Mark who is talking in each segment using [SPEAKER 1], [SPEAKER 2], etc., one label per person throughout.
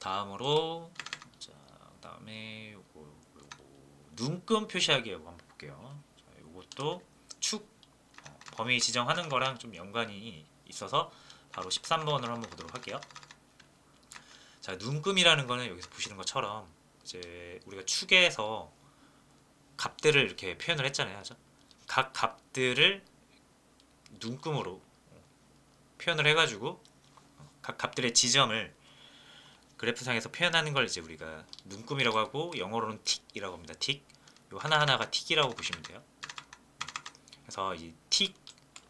[SPEAKER 1] 다음으로 자, 그다음에 요거 눈금 표시하기 요거 한번 볼게요. 자, 요것도 축 범위 지정하는 거랑 좀 연관이 있어서 바로 13번으로 한번 보도록 할게요. 자, 눈금이라는 거는 여기서 보시는 것처럼 이제 우리가 축에서 값들을 이렇게 표현을 했잖아요. 그죠? 각 값들을 눈금으로 표현을 해가지고 각 값들의 지점을 그래프상에서 표현하는 걸 이제 우리가 눈금이라고 하고, 영어로는 틱이라고 합니다. 틱. 요 하나하나가 틱이라고 보시면 돼요. 그래서 이 틱,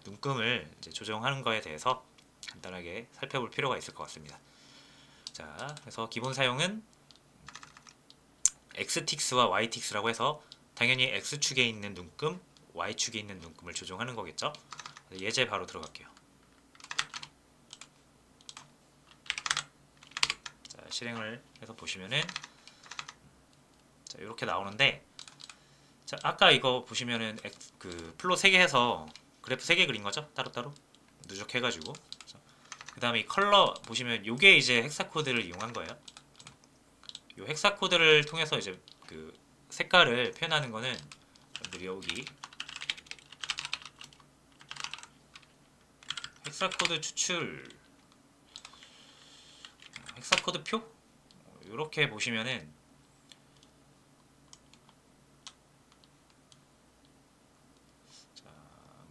[SPEAKER 1] 눈금을 이제 조정하는 거에 대해서 간단하게 살펴볼 필요가 있을 것 같습니다. 자, 그래서 기본 사용은 x틱스와 y틱스라고 해서 당연히 x축에 있는 눈금, y축에 있는 눈금을 조정하는 거겠죠. 예제 바로 들어갈게요. 자, 실행을 해서 보시면은 자, 이렇게 나오는데, 자, 아까 이거 보시면은 그 플롯 3개 해서 그래프 3개 그린 거죠? 따로따로 누적해가지고. 그 다음에 이 컬러 보시면 요게 이제 헥사 코드를 이용한 거예요. 요 헥사 코드를 통해서 이제 그 색깔을 표현하는 거는 여러분들이 여기 헥사 코드 추출, 헥사 코드 표 이렇게 보시면은 자,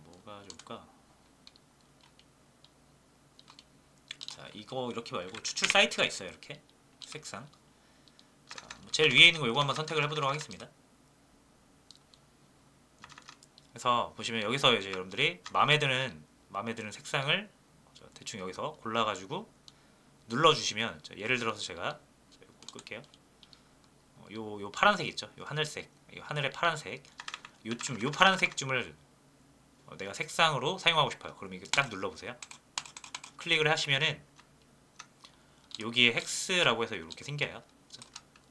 [SPEAKER 1] 뭐가 좋을까? 자, 이거 이렇게 말고 추출 사이트가 있어요. 이렇게 색상. 자, 제일 위에 있는 거 이거 한번 선택을 해보도록 하겠습니다. 그래서 보시면 여기서 이제 여러분들이 마음에 드는 색상을 대충 여기서 골라가지고 눌러주시면, 예를 들어서 제가 이거 끌게요. 요 파란색 있죠? 요 하늘색, 요 하늘의 파란색, 요 파란색 줌을 내가 색상으로 사용하고 싶어요. 그럼 이거 딱 눌러보세요. 클릭을 하시면은 여기에 헥스라고 해서 이렇게 생겨요.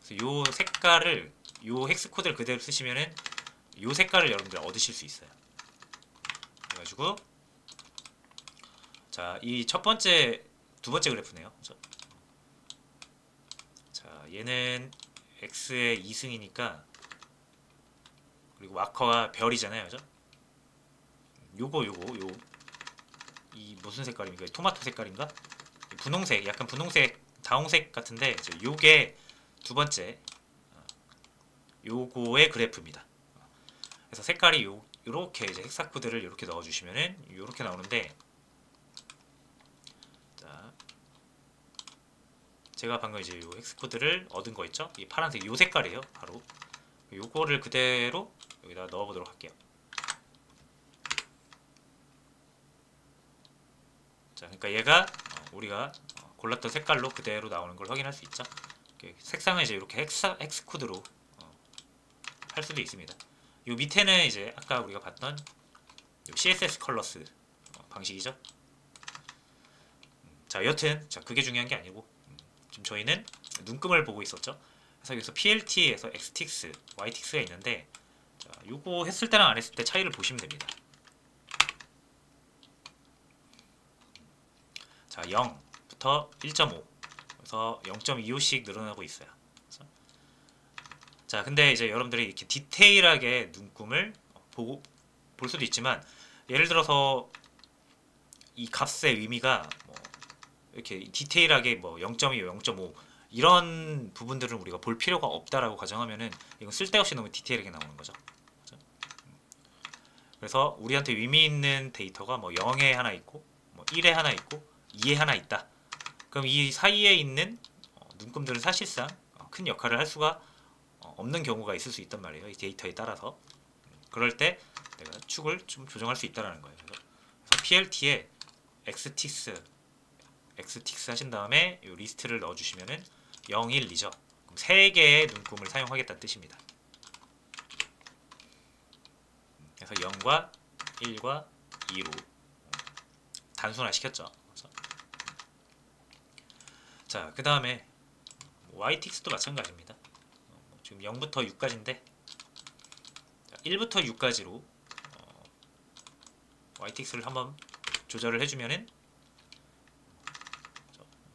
[SPEAKER 1] 그래서 요 색깔을, 요 헥스 코드를 그대로 쓰시면은 요 색깔을 여러분들 얻으실 수 있어요. 그래가지고 자, 이 첫 번째, 두 번째 그래프네요. 자, 얘는 x의 2승이니까, 그리고 마커가 별이잖아요. 그죠? 요거 이 무슨 색깔입니까? 토마토 색깔인가? 분홍색, 약간 분홍색, 다홍색 같은데 요게 두 번째 요거의 그래프입니다. 그래서 색깔이 요렇게 이제 헥사 코드를 이렇게 넣어주시면은 요렇게 나오는데, 자, 제가 방금 이제 요 헥스 코드를 얻은 거 있죠? 이 파란색 요 색깔이에요. 바로 요거를 그대로 여기다 넣어보도록 할게요. 자, 그러니까 얘가 우리가 골랐던 색깔로 그대로 나오는 걸 확인할 수 있죠. 색상은 이제 이렇게 헥스 코드로 할 수도 있습니다. 요 밑에는 이제 아까 우리가 봤던 CSS 컬러스 방식이죠. 자, 여튼 자, 그게 중요한 게 아니고 지금 저희는 눈금을 보고 있었죠. 그래서 여기서 PLT에서 X틱스, Y틱스가 있는데, 자, 요거 했을 때랑 안 했을 때 차이를 보시면 됩니다. 자, 0부터 1.5, 그래서 0.25씩 늘어나고 있어요. 그래서 자, 근데 이제 여러분들이 이렇게 디테일하게 눈금을 볼 수도 있지만, 예를 들어서 이 값의 의미가 뭐 이렇게 디테일하게 뭐 0.25, 0.5 이런 부분들은 우리가 볼 필요가 없다라고 가정하면은 이건 쓸데없이 너무 디테일하게 나오는 거죠. 그래서 우리한테 의미 있는 데이터가 뭐 0에 하나 있고, 뭐 1에 하나 있고, 2에 하나 있다. 그럼 이 사이에 있는 눈금들은 사실상 큰 역할을 할 수가 없는 경우가 있을 수 있단 말이에요. 이 데이터에 따라서. 그럴 때 내가 축을 좀 조정할 수 있다는 거예요. 그래서 PLT에 x틱스 하신 다음에 이 리스트를 넣어주시면은 0, 1, 2죠. 그럼 3개의 눈금을 사용하겠다는 뜻입니다. 그래서 0과 1과 2로 단순화 시켰죠. 자, 그 다음에 y틱스도 마찬가지입니다. 지금 0부터 6까지인데 1부터 6까지로 y틱스를 한번 조절을 해주면은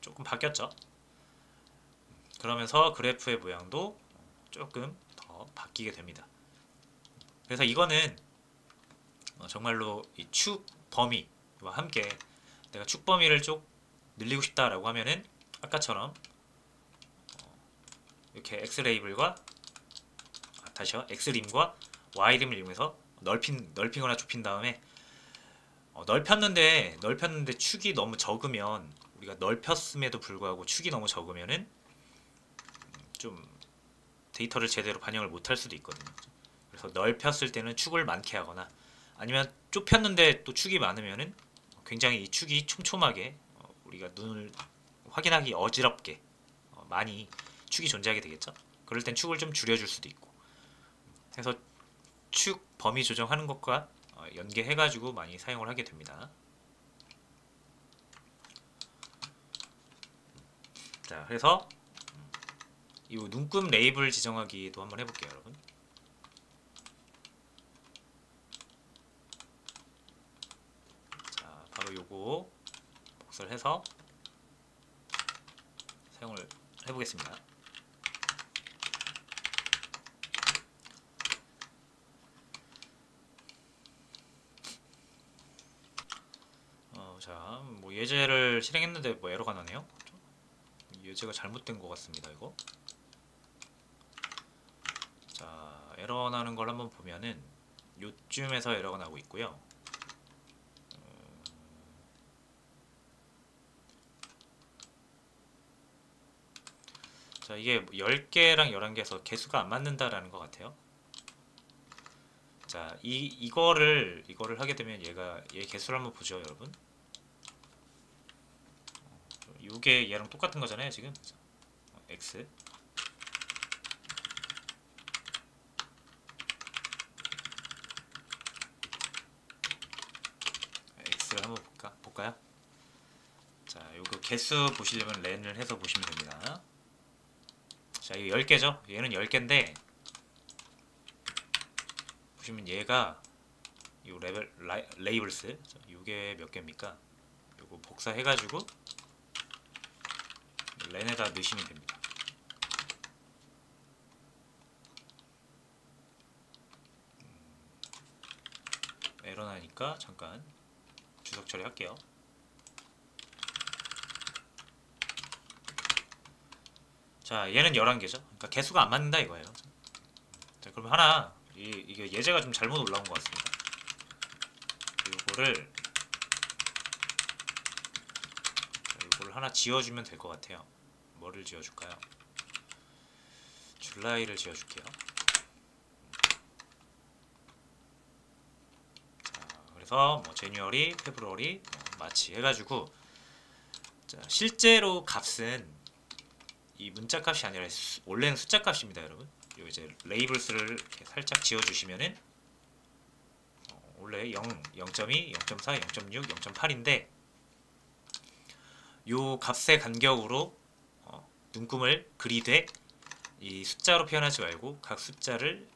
[SPEAKER 1] 조금 바뀌었죠. 그러면서 그래프의 모양도 조금 더 바뀌게 됩니다. 그래서 이거는 정말로 이 축 범위와 함께 내가 축 범위를 좀 늘리고 싶다라고 하면은 아까처럼 이렇게 X 레이블과 다시요 X림과 Y림을 이용해서 넓히거나 좁힌 다음에 넓혔는데 축이 너무 적으면 우리가 넓혔음에도 불구하고 축이 너무 적으면은 좀 데이터를 제대로 반영을 못할 수도 있거든요. 그래서 넓혔을 때는 축을 많게 하거나 아니면 좁혔는데 또 축이 많으면은 굉장히 이 축이 촘촘하게 우리가 눈을 확인하기 어지럽게 많이 축이 존재하게 되겠죠. 그럴 땐 축을 좀 줄여줄 수도 있고 해서 축 범위 조정하는 것과 연계해가지고 많이 사용을 하게 됩니다. 자, 그래서 이 눈금 레이블 지정하기도 한번 해볼게요, 여러분. 자, 바로 요거 복사를 해서 사용을 해보겠습니다. 자, 뭐 예제를 실행했는데 뭐 에러가 나네요. 예제가 잘못된 것 같습니다. 이거. 자, 에러 나는 걸 한번 보면은 요쯤에서 에러가 나고 있고요. 자, 이게 10개랑 11개에서 개수가 안 맞는다라는 것 같아요. 자, 이거를 하게 되면 얘 개수를 한번 보죠, 여러분. 이게 얘랑 똑같은 거잖아요, 지금. x x를 한번 볼까요? 자, 요거 개수 보시려면 렌을 해서 보시면 됩니다. 자, 이거 10개죠? 얘는 10개인데 보시면 얘가 요 레이블스 요게 몇 개입니까? 요거 복사해가지고 렌에다 넣으시면 됩니다. 에러 나니까 잠깐 주석 처리할게요. 자, 얘는 11개죠. 그러니까 개수가 안 맞는다 이거예요. 자, 그럼 하나 이게 예제가 좀 잘못 올라온 것 같습니다. 요거를 하나 지워주면 될 것 같아요. 뭐를 지워줄까요? 줄라이를 지워줄게요. 자, 그래서 뭐 제뉴얼이, 페브러리, 마치 해가지고 자, 실제로 값은 이 문자 값이 아니라 원래는 숫자 값입니다, 여러분. 요 이제 레이블스를 이렇게 살짝 지워주시면은 원래 0, 0.2, 0.4, 0.6, 0.8인데 요 값의 간격으로 눈금을 그리되 이 숫자로 표현하지 말고 각 숫자를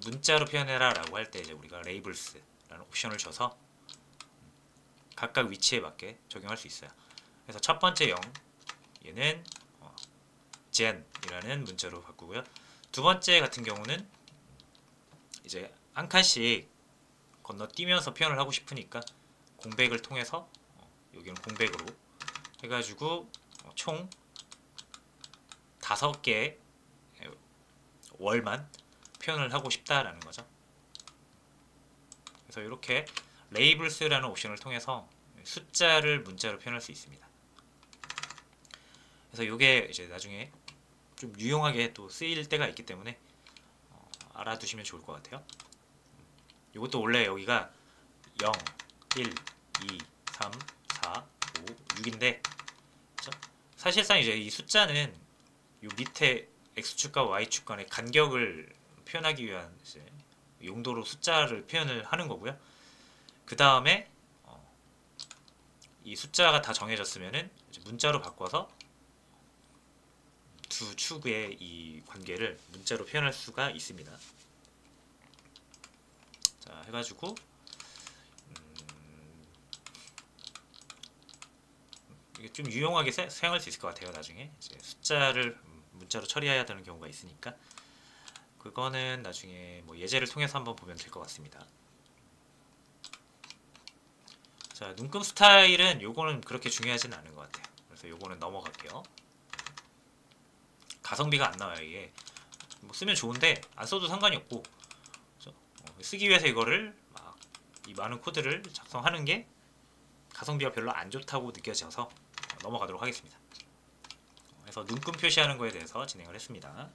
[SPEAKER 1] 문자로 표현해라 라고 할 때 이제 우리가 레이블스라는 옵션을 줘서 각각 위치에 맞게 적용할 수 있어요. 그래서 첫 번째 0 얘는 젠이라는 문자로 바꾸고요. 두 번째 같은 경우는 이제 한 칸씩 건너뛰면서 표현을 하고 싶으니까 공백을 통해서 여기는 공백으로 해가지고 총 5개의 월만 표현을 하고 싶다라는 거죠. 그래서 이렇게 레이블스라는 옵션을 통해서 숫자를 문자로 표현할 수 있습니다. 그래서 이게 이제 나중에 좀 유용하게 또 쓰일 때가 있기 때문에 알아두시면 좋을 것 같아요. 이것도 원래 여기가 0, 1, 2, 3, 4, 5, 6인데 그렇죠? 사실상 이제 이 숫자는 요 밑에 x축과 y축 간의 간격을 표현하기 위한 이제 용도로 숫자를 표현을 하는 거고요. 그 다음에 이 숫자가 다 정해졌으면은 이제 문자로 바꿔서 두 축의 이 관계를 문자로 표현할 수가 있습니다. 자, 해가지고 이게 좀 유용하게 사용할 수 있을 것 같아요. 나중에 이제 숫자를 문자로 처리해야 되는 경우가 있으니까 그거는 나중에 뭐 예제를 통해서 한번 보면 될 것 같습니다. 자, 눈금 스타일은 요거는 그렇게 중요하진 않은 것 같아요. 그래서 요거는 넘어갈게요. 가성비가 안 나와요. 이게 뭐 쓰면 좋은데 안 써도 상관이 없고, 쓰기 위해서 이거를 막 이 많은 코드를 작성하는 게 가성비가 별로 안 좋다고 느껴져서 넘어가도록 하겠습니다. 그래서 눈금 표시하는 거에 대해서 진행을 했습니다.